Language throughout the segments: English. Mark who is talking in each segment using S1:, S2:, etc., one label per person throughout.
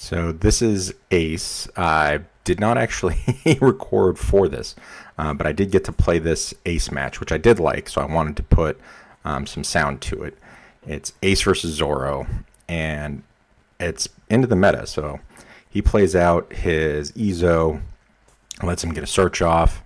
S1: So this is Ace. I did not actually record for this, but I did get to play this Ace match, which I did like, so I wanted to put some sound to it. It's Ace versus Zoro, and it's into the meta, so he plays out his Ezo, lets him get a search off,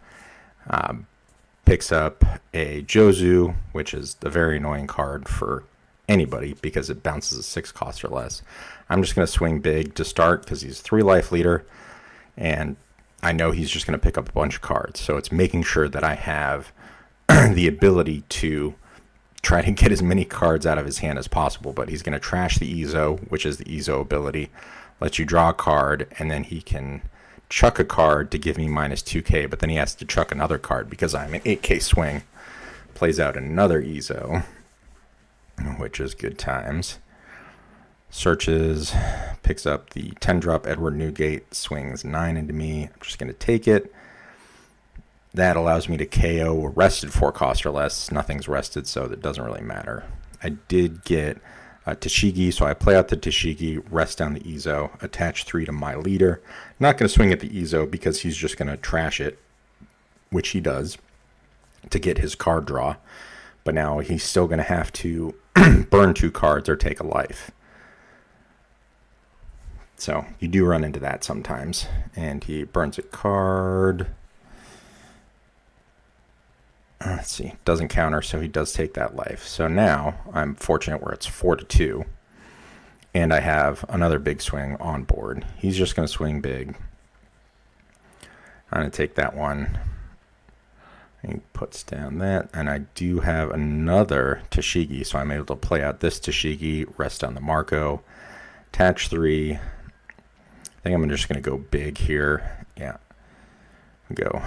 S1: picks up a Jozu, which is a very annoying card for anybody because it bounces a 6 cost or less. I'm just going to swing big to start because he's 3 life leader, and I know he's just going to pick up a bunch of cards. So it's making sure that I have the ability to try to get as many cards out of his hand as possible. But he's going to trash the Ezo, which is the Ezo ability, lets you draw a card, and then he can chuck a card to give me minus 2k, but then he has to chuck another card because I'm an 8k swing. Plays out another Ezo, which is good times. Searches, picks up the 10-drop Edward Newgate, swings 9 into me. I'm just going to take it. That allows me to KO a rested 4 cost or less. Nothing's rested, so that doesn't really matter. I did get a Tashigi, so I play out the Tashigi, rest down the Ezo, attach 3 to my leader. I'm not going to swing at the Ezo because he's just going to trash it, which he does, to get his card draw. But now he's still going to have to burn 2 cards or take a life. So you do run into that sometimes. And he burns a card. Let's see. Doesn't counter, so he does take that life. So now I'm fortunate where it's 4-2. And I have another big swing on board. He's just going to swing big. I'm going to take that one. He puts down that. And I do have another Tashigi, so I'm able to play out this Tashigi, rest down the Marco, attach 3. I think I'm just going to go big here. Yeah. Go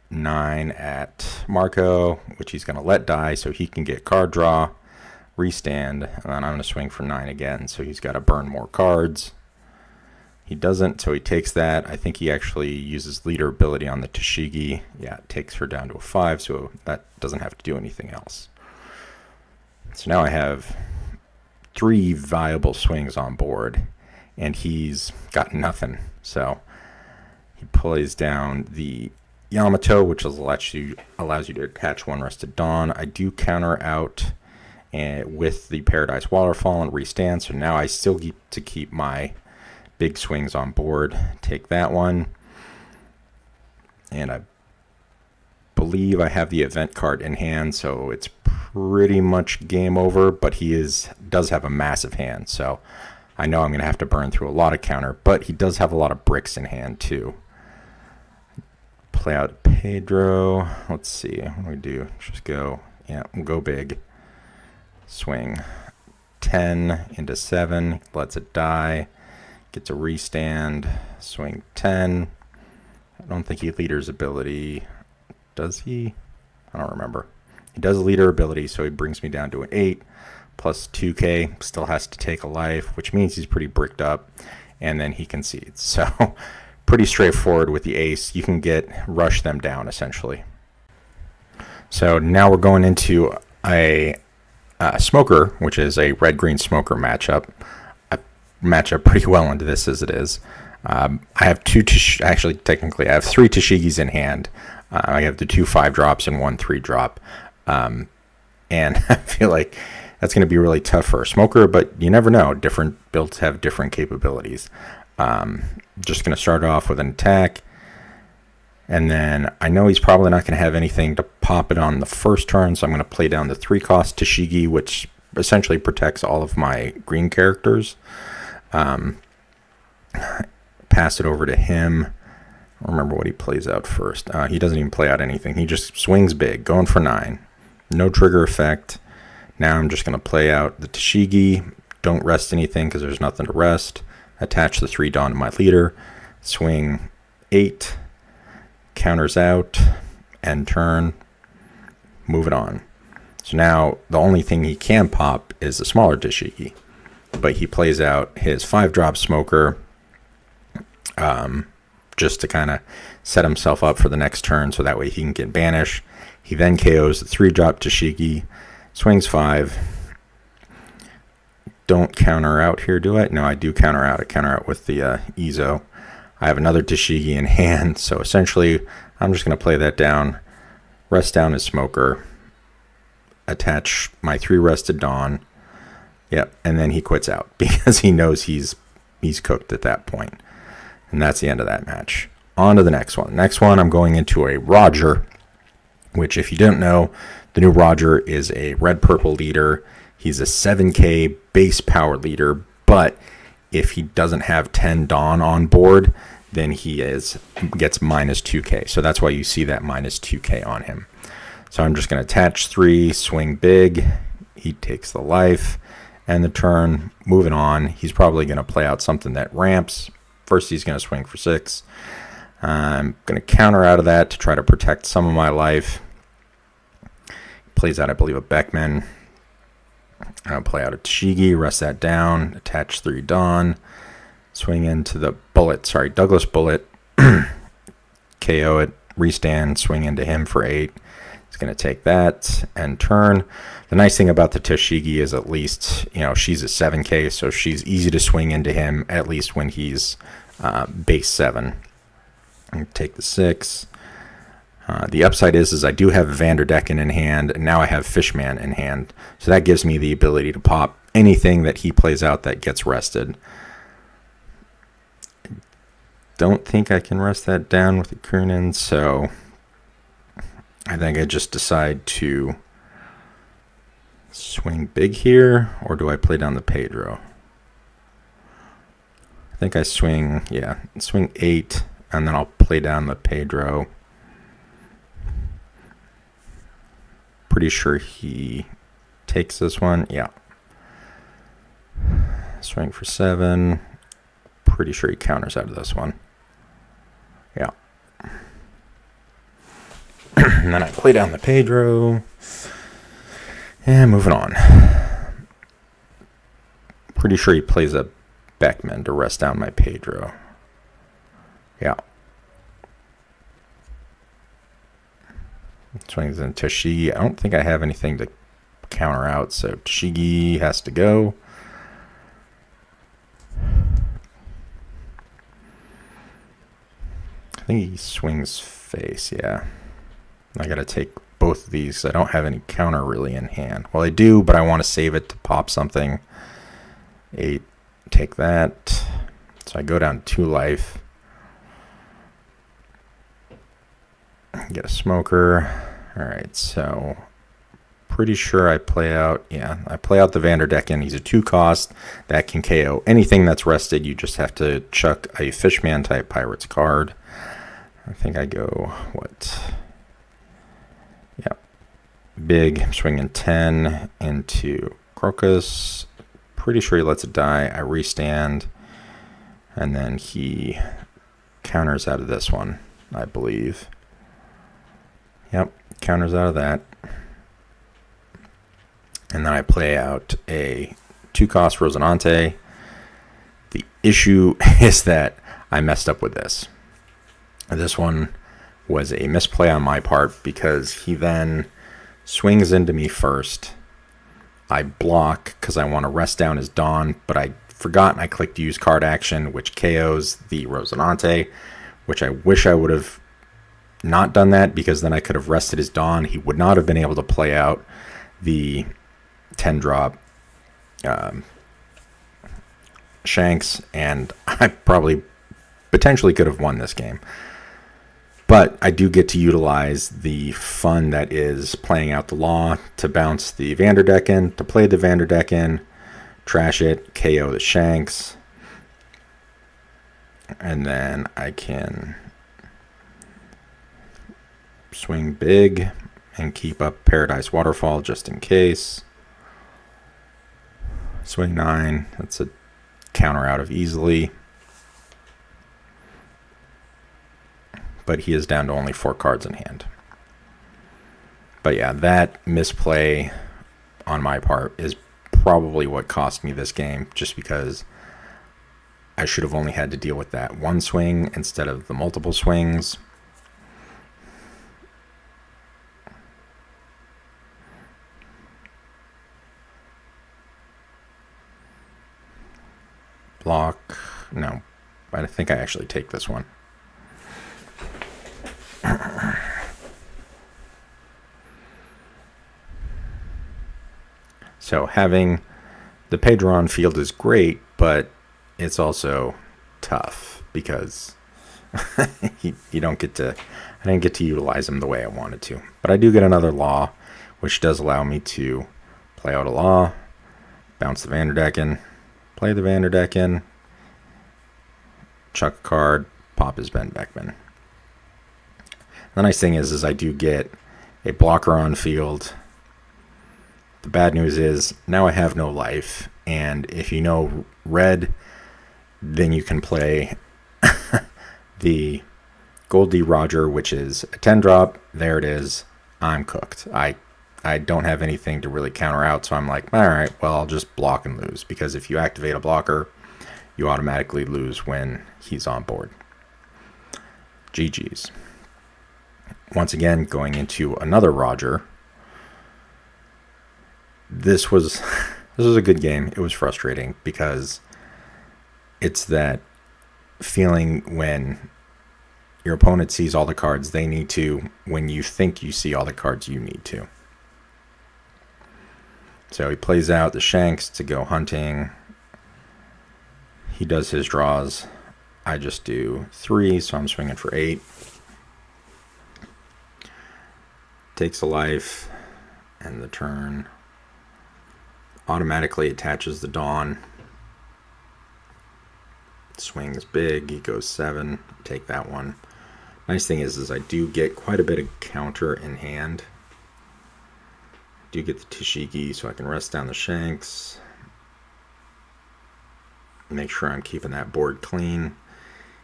S1: 9 at Marco, which he's going to let die so he can get card draw, restand, and then I'm going to swing for 9 again. So he's got to burn more cards. He doesn't, so he takes that. I think he actually uses leader ability on the Tashigi. Yeah, it takes her down to a 5, so that doesn't have to do anything else. So now I have 3 viable swings on board, and he's got nothing. So he plays down the Yamato, which allows you to attach 1 rested Dawn. I do counter out with the Paradise Waterfall and restand, so now I still get to keep my big swings on board. Take that one. And I believe I have the event card in hand, so it's pretty much game over, but he does have a massive hand, so I know I'm going to have to burn through a lot of counter, but he does have a lot of bricks in hand too. Play out Pedro. Let's see. What do we do? Just go. Yeah, we'll go big. Swing 10 into 7. Lets it die. Gets a restand. Swing 10. I don't think he leaders ability. Does he? I don't remember. He does leader ability, so he brings me down to an 8. Plus 2k. Still has to take a life, which means he's pretty bricked up. And then he concedes. So pretty straightforward with the Ace. You can rush them down, essentially. So now we're going into a Smoker, which is a red-green Smoker matchup. I match up pretty well into this as it is. I have actually, technically, I have 3 Tashigis in hand. I have the 2 5-drops and 1 3-drop. And I feel like that's going to be really tough for a Smoker, but you never know. Different builds have different capabilities. Just going to start off with an attack. And then I know he's probably not going to have anything to pop it on the first turn, so I'm going to play down the 3-cost Tashigi, which essentially protects all of my green characters. Pass it over to him. I don't remember what he plays out first. He doesn't even play out anything. He just swings big, going for 9. No trigger effect. Now I'm just going to play out the Tashigi. Don't rest anything because there's nothing to rest. Attach the 3 Dawn to my leader. Swing 8. Counters out. End turn. Move it on. So now the only thing he can pop is the smaller Tashigi. But he plays out his 5-drop Smoker just to kind of set himself up for the next turn so that way he can get banished. He then KOs the 3-drop Tashigi. Swings 5. don't counter out here, do I? No, I do counter out. I counter out with the Ezo. I have another Tashigi in hand, so essentially I'm just going to play that down, rest down his Smoker, attach my 3 rested Dawn. Yep, and then he quits out because he knows he's cooked at that point. And that's the end of that match. On to the next one. Next one, I'm going into a Roger, which if you didn't know, the new Roger is a red-purple leader. He's a 7k base power leader, but if he doesn't have 10 Dawn on board, then he gets minus 2k. So that's why you see that minus 2k on him. So I'm just going to attach 3, swing big. He takes the life and the turn. Moving on, he's probably going to play out something that ramps. First, he's going to swing for 6. I'm going to counter out of that to try to protect some of my life. Plays out, I believe, a Beckman. I'll play out a Tashigi, rest that down, attach 3 Dawn, swing into the Douglas Bullet, KO it, restand, swing into him for 8. He's going to take that and turn. The nice thing about the Tashigi is at least, she's a 7k, so she's easy to swing into him, at least when he's base 7. And take the 6. The upside is I do have Vanderdecken in hand, and now I have Fishman in hand. So that gives me the ability to pop anything that he plays out that gets rested. Don't think I can rest that down with the Krunen, so I think I just decide to swing big here, or do I play down the Pedro? I think I swing 8, and then I'll play down the Pedro. Pretty sure he takes this one. Yeah. Swing for 7. Pretty sure he counters out of this one. Yeah. And then I play down the Pedro. And moving on. Pretty sure he plays a Beckman to rest down my Pedro. Yeah. Swings in Tashigi. I don't think I have anything to counter out, so Tashigi has to go. I think he swings face, yeah. I gotta take both of these. I don't have any counter really in hand. Well, I do, but I want to save it to pop something. 8, take that. So I go down 2 life. Get a Smoker. Alright, so pretty sure I play out the Vanderdecken. He's a 2 cost that can KO anything that's rested. You just have to chuck a Fishman type Pirates card. I think I go big. I'm swinging 10 into Crocus. Pretty sure he lets it die. I restand, and then he counters out of this one, I believe. Yep, counters out of that. And then I play out a 2-cost Rosinante. The issue is that I messed up with this. This one was a misplay on my part because he then swings into me first. I block because I want to rest down his Dawn, but I forgot and I clicked use card action, which KOs the Rosinante, which I wish I would have not done that, because then I could have rested his Dawn. He would not have been able to play out the 10 drop Shanks, and I probably potentially could have won this game. But I do get to utilize the fun that is playing out the Law to bounce the Vanderdecken, to play the Vanderdecken, trash it, KO the Shanks, and then I can swing big and keep up Paradise Waterfall just in case. Swing 9, that's a counter out of easily. But he is down to only 4 cards in hand. But yeah, that misplay on my part is probably what cost me this game, just because I should have only had to deal with that one swing instead of the multiple swings. block. No, I think I actually take this one. So having the Pedro on field is great, but it's also tough because you don't get to. I didn't get to utilize them the way I wanted to. But I do get another law, which does allow me to play out a law, bounce the Vanderdecken, play the Vanderdecken, chuck a card, pop his Ben Beckman. The nice thing is I do get a blocker on field. The bad news is now I have no life, and if you know red, then you can play the Goldie Roger, which is a 10 drop. There it is. I'm cooked. I don't have anything to really counter out, so I'm like, all right, well, I'll just block and lose, because if you activate a blocker, you automatically lose when he's on board. GG's. Once again, going into another Roger. This was a good game. It was frustrating because it's that feeling when your opponent sees all the cards they need to, when you think you see all the cards you need to. So he plays out the Shanks to go hunting. He does his draws. I just do 3, so I'm swinging for 8. Takes a life, and the turn. Automatically attaches the Dawn. Swings big. He goes 7. Take that one. Nice thing is I do get quite a bit of counter in hand. Do get the Tashigi, so I can rest down the Shanks. Make sure I'm keeping that board clean.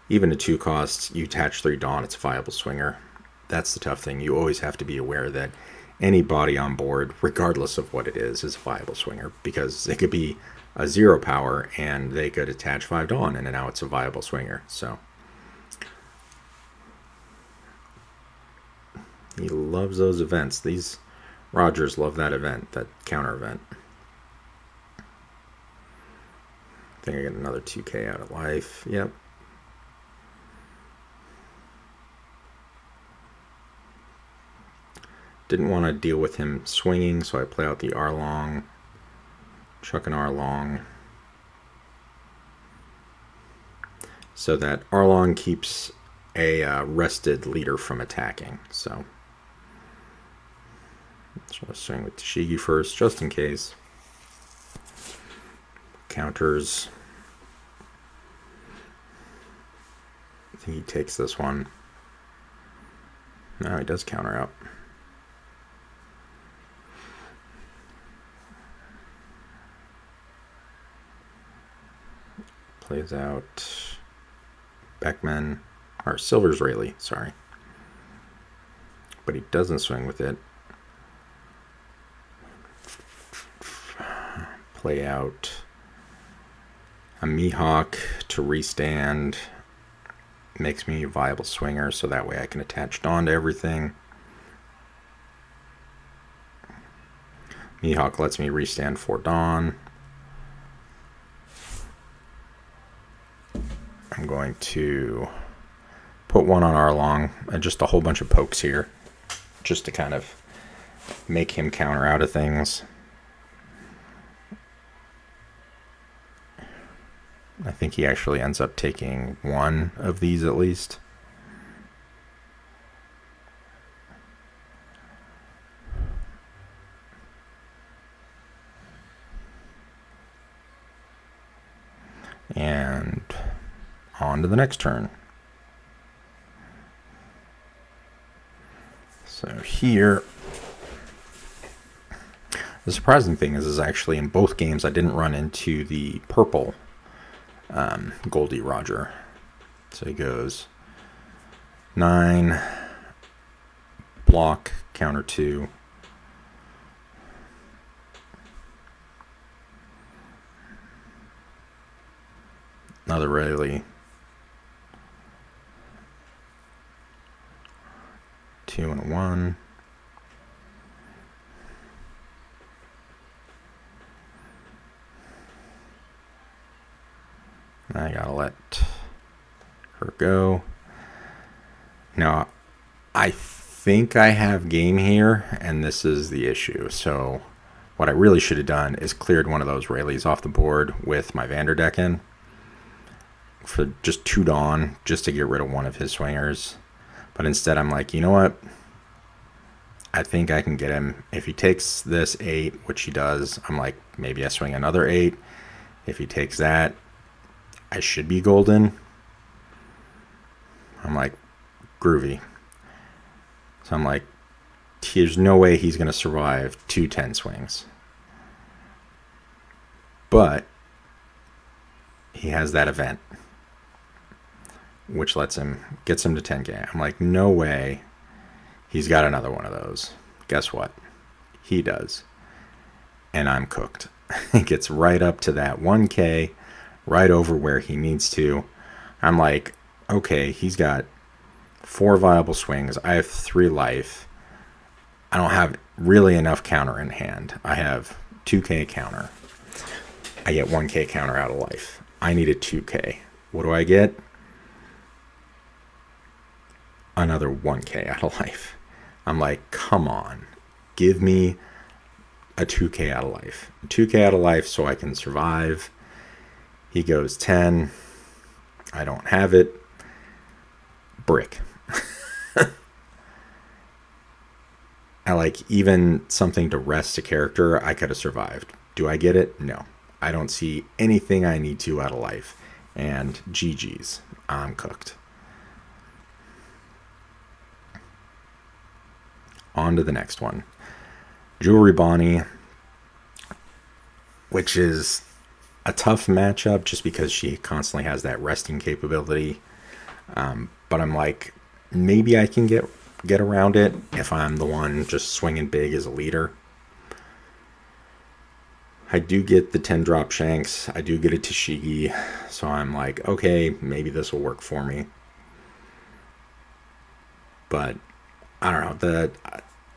S1: Even at 2 costs, you attach 3 Dawn, it's a viable swinger. That's the tough thing. You always have to be aware that any body on board, regardless of what it is a viable swinger, because it could be a 0 power and they could attach 5 Dawn and now it's a viable swinger. So he loves those events. These Rogers love that event, that counter event. I think I get another 2k out of life. Yep. Didn't want to deal with him swinging, so I play out the R-long, chuck an R-long. So that R-long keeps a rested leader from attacking. So let's swing with Tashigi first, just in case. Counters. I think he takes this one. No, he does counter out. Plays out Beckman, or Silver's Rayleigh, sorry. But he doesn't swing with it. Play out a Mihawk to restand. Makes me a viable swinger, so that way I can attach Dawn to everything. Mihawk lets me restand 4 Dawn. I'm going to put 1 on R-long and just a whole bunch of pokes here, just to kind of make him counter out of things. I think he actually ends up taking 1 of these at least. And on to the next turn. So here, the surprising thing is actually in both games I didn't run into the purple Goldie Roger. So he goes 9, block, counter 2. Another Rayleigh. 2 and a 1. I gotta let her go. Now, I think I have game here, and this is the issue. So what I really should have done is cleared one of those Rayleighs off the board with my Vanderdecken for just 2 Dawn, just to get rid of one of his swingers. But instead I'm like, you know what? I think I can get him. If he takes this 8, which he does, I'm like, maybe I swing another 8. If he takes that, I should be golden. I'm like, groovy. So I'm like, there's no way he's going to survive 2 10 swings. But he has that event, which gets him to 10K. I'm like, no way he's got another one of those. Guess what? He does. And I'm cooked. He gets right up to that 1K, right over where he needs to. I'm like, okay, he's got 4 viable swings. I have 3 life. I don't have really enough counter in hand. I have 2K counter. I get 1K counter out of life. I need a 2K. What do I get? Another 1K out of life. I'm like, come on. Give me a 2K out of life. A 2K out of life so I can survive. He goes 10. I don't have it. Brick. I like, even something to rest a character, I could have survived. Do I get it? No. I don't see anything I need to out of life. And GG's. I'm cooked. On to the next one. Jewelry Bonnie, which is a tough matchup just because she constantly has that resting capability. But I'm like, maybe I can get around it if I'm the one just swinging big as a leader. I do get the 10 drop shanks. I do get a Tashigi. So I'm like, okay, maybe this will work for me. But I don't know.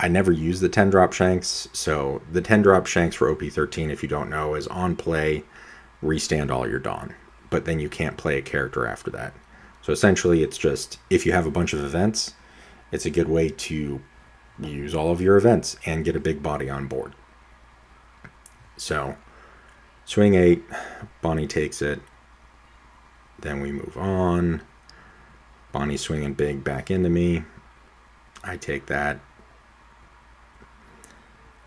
S1: I never use the 10 drop shanks. So the 10 drop shanks for OP13, if you don't know, is on play, restand all your Dawn. But then you can't play a character after that. So essentially it's just, if you have a bunch of events, it's a good way to use all of your events and get a big body on board. So swing 8, Bonnie takes it. Then we move on. Bonnie swinging big back into me. I take that.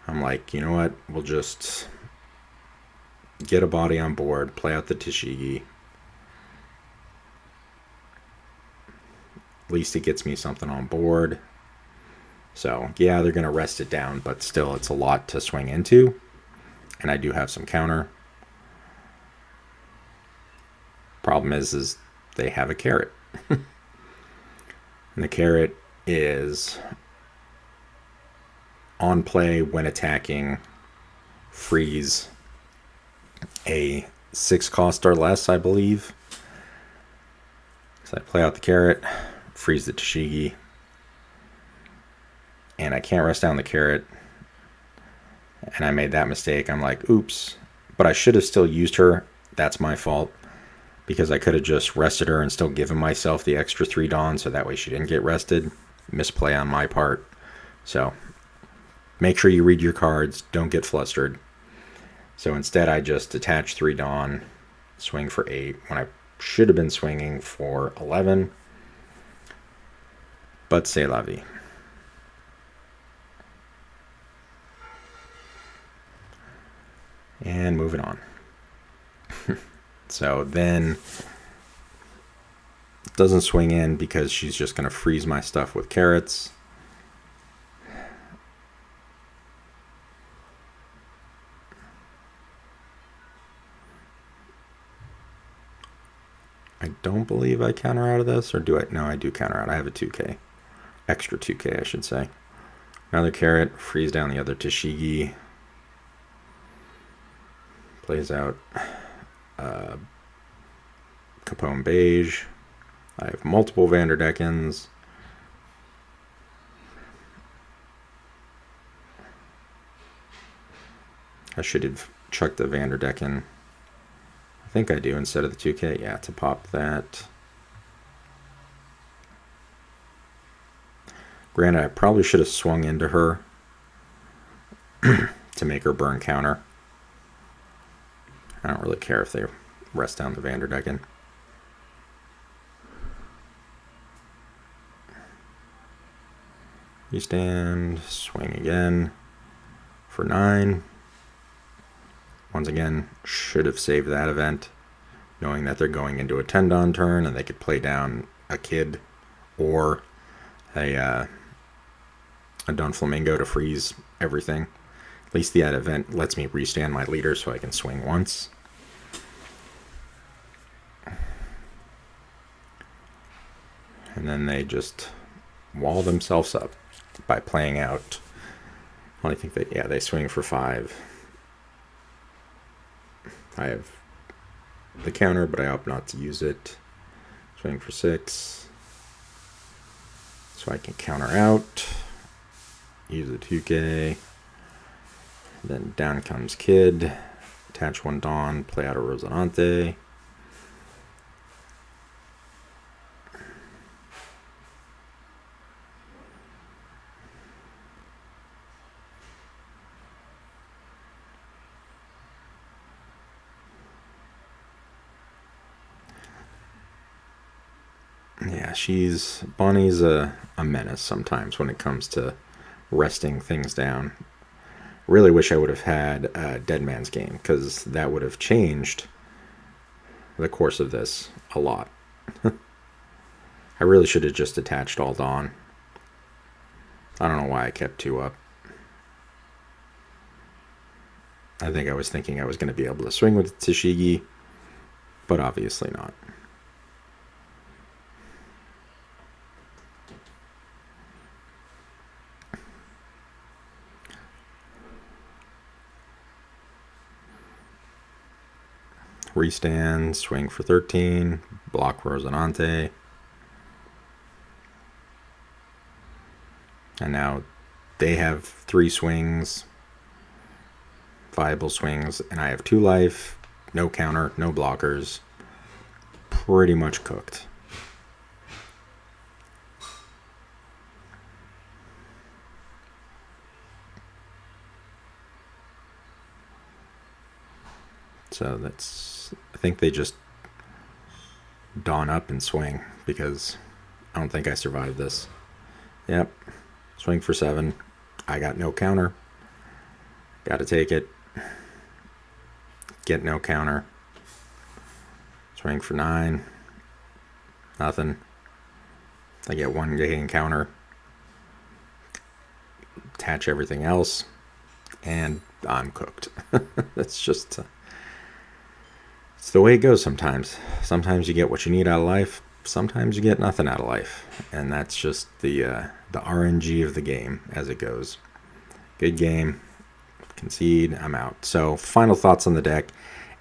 S1: I'm like, you know what? We'll just get a body on board, play out the Tashigi. At least it gets me something on board. So, yeah, they're going to rest it down, but still, it's a lot to swing into. And I do have some counter. Problem is they have a carrot. And the carrot is on play when attacking, freeze a 6 cost or less, I believe. So I play out the carrot, freeze the Tashigi, and I can't rest down the carrot. And I made that mistake. I'm like, oops. But I should have still used her. That's my fault. Because I could have just rested her and still given myself the extra 3 Dawn, so that way she didn't get rested. Misplay on my part. So make sure you read your cards. Don't get flustered. So instead I just attach 3 Dawn, swing for 8, when I should have been swinging for 11. But c'est la vie. And moving on. So then doesn't swing in because she's just going to freeze my stuff with carrots. I don't believe I counter out of this, or do I? No, I do counter out. I have a 2K. Extra 2K, I should say. Another carrot, freeze down the other Tashigi. Plays out Capone Beige. I have multiple Vanderdeckens. I should have chucked the Vanderdecken think I do instead of the 2K. Yeah, to pop that. Granted, I probably should have swung into her to make her burn counter. I don't really care if they rest down the Vanderdecken. Restand, swing again for 9. Once again, should have saved that event, knowing that they're going into a Tendon turn and they could play down a Kid or a Don Flamingo to freeze everything. At least that event lets me restand my leader so I can swing once. And then they just wall themselves up by playing out. I think they swing for 5. I have the counter, but I opt not to use it. Swing for 6. So I can counter out. Use the 2K. Then down comes Kid. Attach 1 Dawn. Play out a Rosinante. Yeah, Bonnie's a menace sometimes when it comes to resting things down. Really wish I would have had a Dead Man's Game, because that would have changed the course of this a lot. I really should have just attached all Dawn. I don't know why I kept 2 up. I think I was thinking I was going to be able to swing with Tashigi, but obviously not. Restand, swing for 13, block Rosinante. And now they have 3 swings, viable swings, and I have 2 life, no counter, no blockers. Pretty much cooked. So I think they just Dawn up and swing, because I don't think I survived this. Yep. Swing for 7. I got no counter. Got to take it. Get no counter. Swing for 9. Nothing. I get 1 gain counter. Attach everything else. And I'm cooked. That's just... it's the way it goes sometimes. Sometimes you get what you need out of life. Sometimes you get nothing out of life. And that's just the RNG of the game as it goes. Good game. Concede. I'm out. So final thoughts on the deck.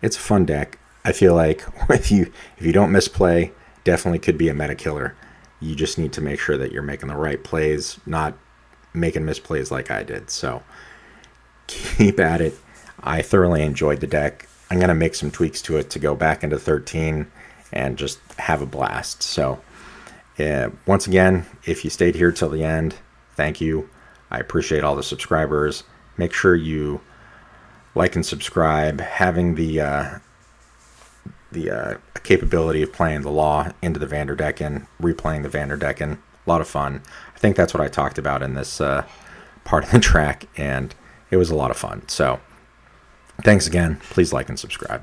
S1: It's a fun deck. I feel like if you don't misplay, definitely could be a meta killer. You just need to make sure that you're making the right plays, not making misplays like I did. So keep at it. I thoroughly enjoyed the deck. I'm going to make some tweaks to it to go back into 13 and just have a blast. So once again, if you stayed here till the end, thank you. I appreciate all the subscribers. Make sure you like and subscribe. Having the capability of playing the Law into the Vanderdecken, replaying the Vanderdecken, a lot of fun. I think that's what I talked about in this part of the track, and it was a lot of fun. So thanks again. Please like and subscribe.